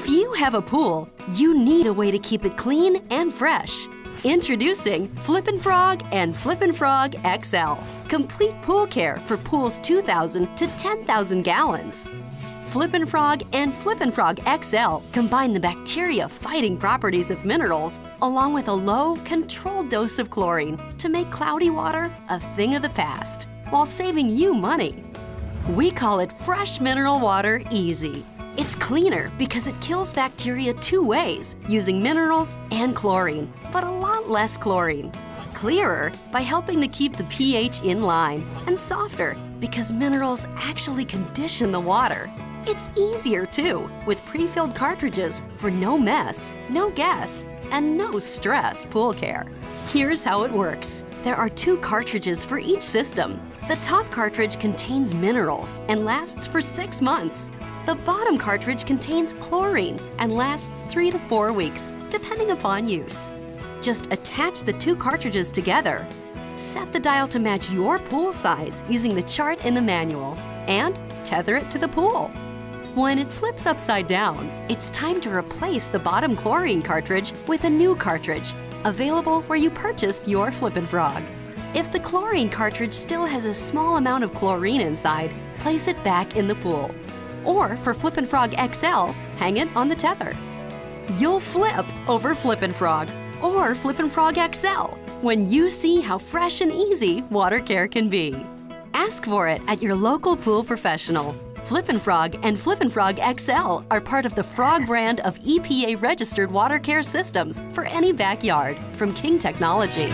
If you have a pool, you need a way to keep it clean and fresh. Introducing Flippin' Frog and Flippin' Frog XL. Complete pool care for pools 2,000 to 10,000 gallons. Flippin' Frog and Flippin' Frog XL combine the bacteria-fighting properties of minerals along with a low, controlled dose of chlorine to make cloudy water a thing of the past, while saving you money. We call it Fresh Mineral Water Easy. It's cleaner because it kills bacteria 2 ways, using minerals and chlorine, but a lot less chlorine. Clearer by helping to keep the pH in line, and softer because minerals actually condition the water. It's easier too, with pre-filled cartridges for no mess, no guess, and no stress pool care. Here's how it works. There are 2 cartridges for each system. The top cartridge contains minerals and lasts for 6 months. The bottom cartridge contains chlorine and lasts 3 to 4 weeks, depending upon use. Just attach the 2 cartridges together. Set the dial to match your pool size using the chart in the manual, and tether it to the pool. When it flips upside down, it's time to replace the bottom chlorine cartridge with a new cartridge, available where you purchased your Flippin' Frog. If the chlorine cartridge still has a small amount of chlorine inside, place it back in the pool. Or for Flippin' Frog XL, hang it on the tether. You'll flip over Flippin' Frog or Flippin' Frog XL when you see how fresh and easy water care can be. Ask for it at your local pool professional. Flippin' Frog and Flippin' Frog XL are part of the Frog brand of EPA-registered water care systems for any backyard from King Technology.